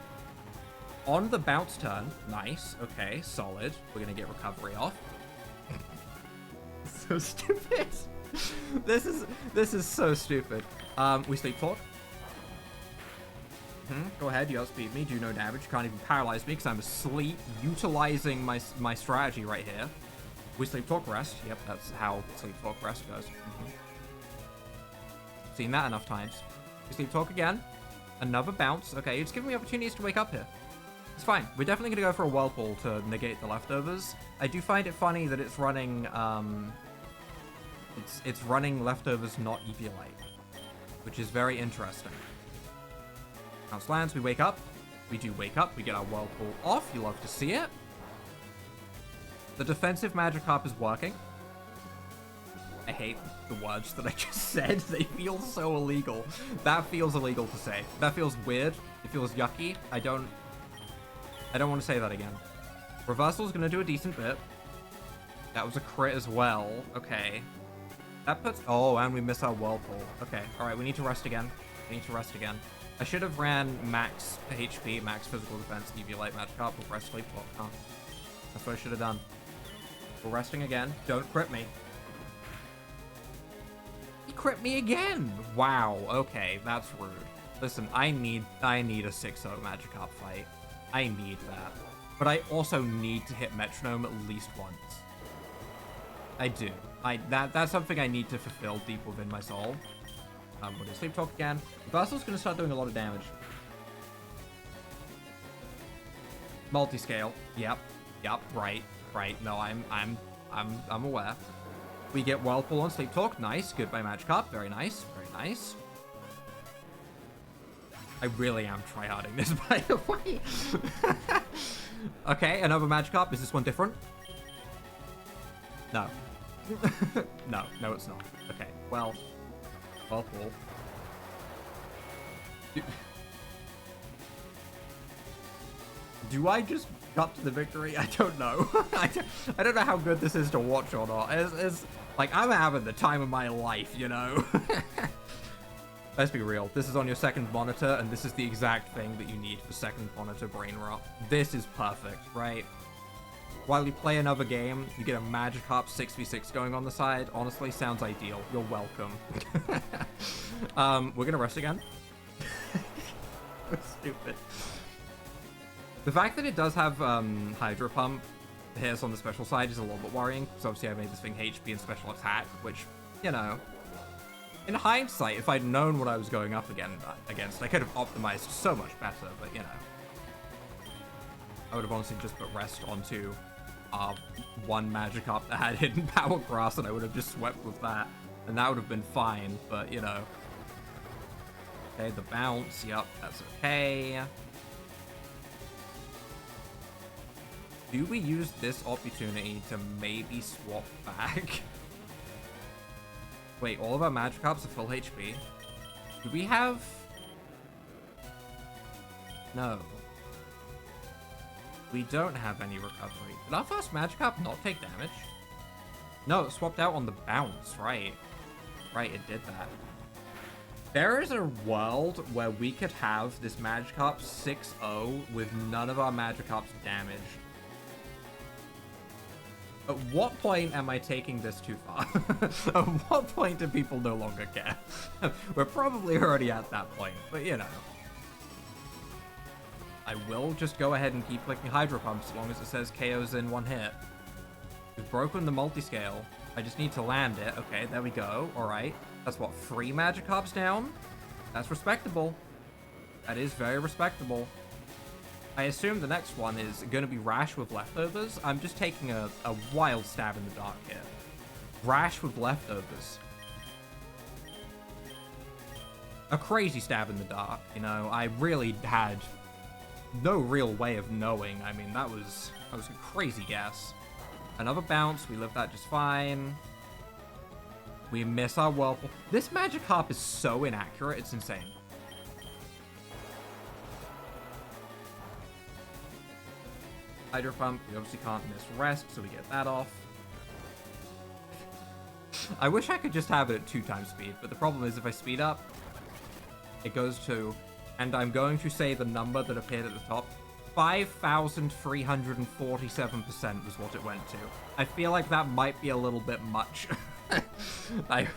On the bounce turn. Nice. Okay, solid. We're going to get recovery off. So stupid. This is so stupid. We Sleep Talk. Go ahead, you outspeed me, do no damage. You can't even paralyze me because I'm asleep, utilizing my strategy right here. We Sleep Talk Rest. Yep, that's how Sleep Talk Rest goes. Seen that enough times. We Sleep Talk again. Another bounce. Okay, it's giving me opportunities to wake up here. It's fine. We're definitely going to go for a Whirlpool to negate the Leftovers. I do find it funny that it's running, it's running Leftovers, not Eviolite, which is very interesting. Bounce lands, we wake up. We do wake up, we get our Whirlpool off. You love to see it. The defensive Magikarp is working. I hate the words that I just said. They feel so illegal. That feels illegal to say. That feels weird. It feels yucky. I don't want to say that again. Reversal's gonna do a decent bit. That was a crit as well. Okay. That puts... Oh, and we miss our Whirlpool. Okay, alright, we need to rest again. I should have ran max HP, max physical defense, Eviolite Magikarp with Rest Sleep Talk, huh? That's what I should have done. We're resting again. Don't crit me. He crit me again! Wow, okay, that's rude. Listen, I need a 6-0 Magikarp fight. I need that. But I also need to hit Metronome at least once. I do. That's something I need to fulfill deep within my soul. We're gonna Sleep Talk again. Reversal's gonna start doing a lot of damage. Multi-scale. Yep. Right. No, I'm aware. We get Whirlpool on Sleep Talk. Nice. Goodbye, Magikarp. Very nice. I really am tryharding this, by the way. Okay, another Magikarp. Is this one different? No. No, it's not. Okay, well... Whirlpool. Do I just cut to the victory? I don't know. I don't know how good this is to watch or not. It's like, I'm having the time of my life, you know? Let's be real. This is on your second monitor, and this is the exact thing that you need for second monitor brain rot. This is perfect, right? While we play another game, you get a Magikarp 6v6 going on the side. Honestly, sounds ideal. You're welcome. We're gonna rest again. Stupid. The fact that it does have Hydro Pump hits on the special side is a little bit worrying, because obviously I made this thing HP and special attack, which, you know, in hindsight, if I'd known what I was going up against, I could have optimized so much better, but, you know. I would have honestly just put rest onto one Magikarp that had hidden Power Grass, and I would have just swept with that, and that would have been fine, but, you know. Okay, the bounce, yep, that's okay. Do we use this opportunity to maybe swap back? Wait, all of our Magikarps are full HP? Do we have... No. We don't have any recovery. Did our first Magikarp not take damage? No, it swapped out on the bounce, right. Right, it did that. There is a world where we could have this Magikarp 6-0 with none of our Magikarps damaged. At what point am I taking this too far? At what point do people no longer care? We're probably already at that point, but you know. I will just go ahead and keep clicking Hydro Pump as long as it says KO's in one hit. We've broken the multi-scale. I just need to land it. Okay, there we go. Alright. That's what, 3 Magikarps down? That's respectable. That is very respectable. I assume the next one is going to be Rash with Leftovers. I'm just taking a wild stab in the dark here. Rash with Leftovers. A crazy stab in the dark, you know. I really had no real way of knowing. I mean, that was a crazy guess. Another bounce. We lived that just fine. We miss our Whirlpool. This Magikarp is so inaccurate. It's insane. Hydro Pump. We obviously can't miss Rest, so we get that off. I wish I could just have it at 2 times speed, but the problem is if I speed up, it goes to, and I'm going to say the number that appeared at the top, 5,347% was what it went to. I feel like that might be a little bit much. I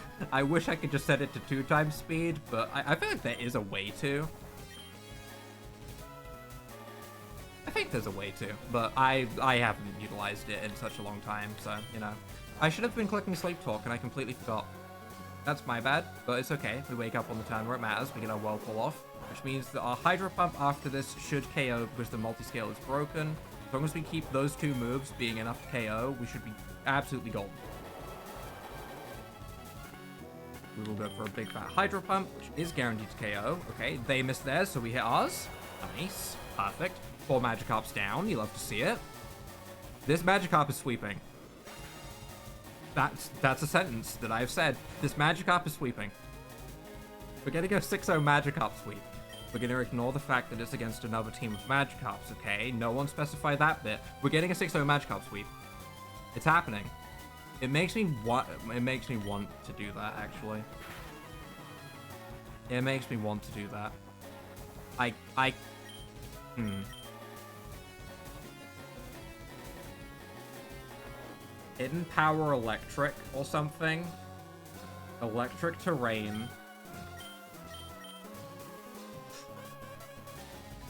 wish I could just set it to 2 times speed, but I feel like there is a way to. I think there's a way to, but I haven't utilized it in such a long time, so, you know. I should have been clicking Sleep Talk, and I completely forgot. That's my bad, but it's okay. We wake up on the turn where it matters. We get our Whirlpool off, which means that our Hydro Pump after this should KO because the multi-scale is broken. As long as we keep those 2 moves being enough to KO, we should be absolutely golden. We will go for a big fat Hydro Pump, which is guaranteed to KO. Okay, they missed theirs, so we hit ours. Nice. Perfect. 4 Magikarps down. You love to see it. This Magikarp is sweeping. That's a sentence that I've said. This Magikarp is sweeping. We're gonna go 6-0 Magikarp sweep. We're gonna ignore the fact that it's against another team of Magikarps, okay? No one specified that bit. We're getting a 6-0 Magikarp sweep. It's happening. It makes me want to do that, actually. It makes me want to do that. Hidden Power Electric or something. Electric Terrain.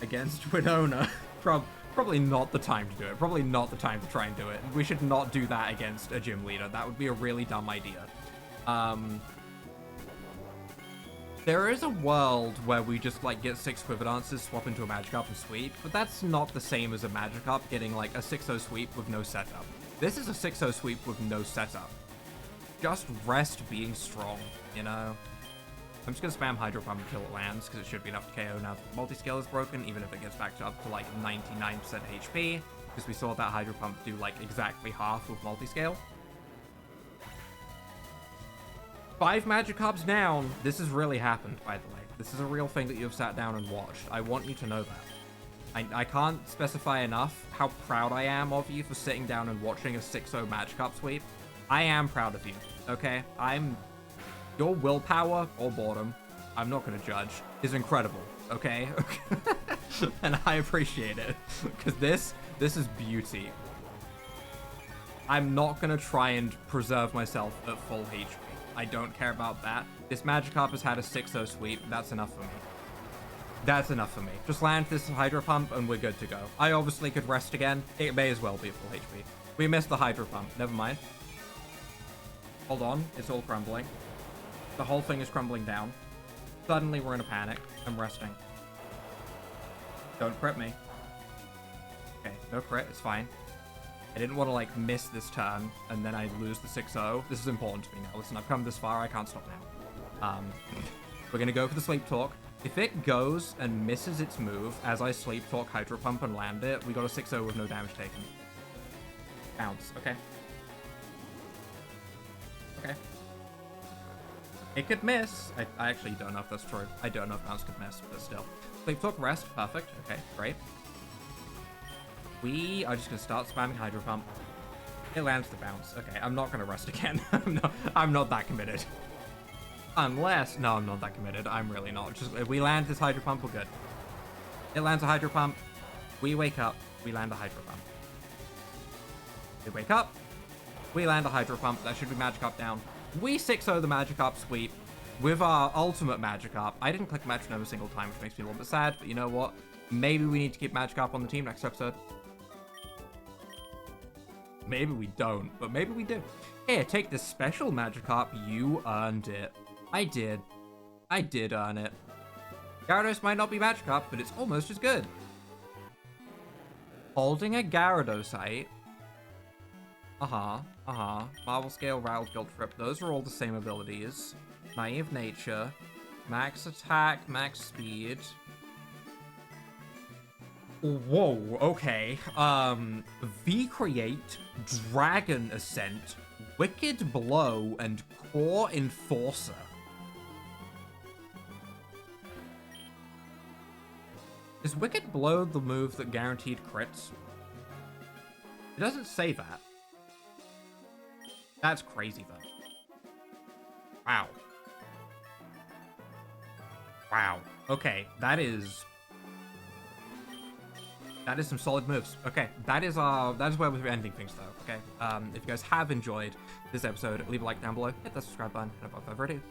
Against Winona. Probably not the time to do it. Probably not the time to try and do it. We should not do that against a gym leader. That would be a really dumb idea. There is a world where we just, like, get 6 Quiver Dances, swap into a Magikarp and sweep, but that's not the same as a Magikarp getting, like, a 6-0 sweep with no setup. This is a 6-0 sweep with no setup. Just Rest being strong, you know? I'm just gonna spam Hydro Pump until it lands, because it should be enough to KO now that the multi-scale is broken, even if it gets back to up to, like, 99% HP, because we saw that Hydro Pump do, like, exactly half with multi-scale. 5 Magikarps down. This has really happened, by the way. This is a real thing that you've sat down and watched. I want you to know that. I can't specify enough how proud I am of you for sitting down and watching a 6-0 Magikarp sweep. I am proud of you, okay? Your willpower, or boredom, I'm not gonna judge, is incredible, okay? And I appreciate it, because this is beauty. I'm not gonna try and preserve myself at full HP. I don't care about that. This Magikarp has had a 6-0 sweep. That's enough for me. That's enough for me. Just land this Hydro Pump and we're good to go. I obviously could rest again. It may as well be full HP. We missed the Hydro Pump. Never mind. Hold on. It's all crumbling. The whole thing is crumbling down. Suddenly we're in a panic. I'm resting. Don't crit me. Okay, no crit. It's fine. I didn't want to, like, miss this turn, and then I lose the 6-0. This is important to me now. Listen, I've come this far. I can't stop now. We're going to go for the Sleep Talk. If it goes and misses its move as I Sleep Talk, Hydro Pump, and land it, we got a 6-0 with no damage taken. Bounce. Okay. Okay. It could miss. I actually don't know if that's true. I don't know if Bounce could miss, but still. Sleep Talk, rest. Perfect. Okay, great. We are just going to start spamming Hydro Pump. It lands the bounce. Okay, I'm not going to rest again. I'm not that committed. Unless... No, I'm not that committed. I'm really not. Just if we land this Hydro Pump, we're good. It lands a Hydro Pump. We wake up. We land a Hydro Pump. We wake up. We land a Hydro Pump. That should be Magikarp down. We 6-0 the Magikarp sweep with our ultimate Magikarp. I didn't click Metronome a single time, which makes me a little bit sad, but you know what? Maybe we need to keep Magikarp on the team next episode. Maybe we don't, but maybe we do. Here, take this special Magikarp. You earned it. I did. I did earn it. Gyarados might not be Magikarp, but it's almost as good. Holding a Gyarados. Marvel Scale, Rattle, Guilt Trip. Those are all the same abilities. Naive Nature. Max Attack, Max Speed. Whoa, okay. V-Create, Dragon Ascent, Wicked Blow, and Core Enforcer. Is Wicked Blow the move that guaranteed crits? It doesn't say that. That's crazy, though. Wow. Wow. Okay, that is some solid moves. Okay, that is where we're ending things, though. Okay, if you guys have enjoyed this episode, leave a like down below, hit that subscribe button, and above everything,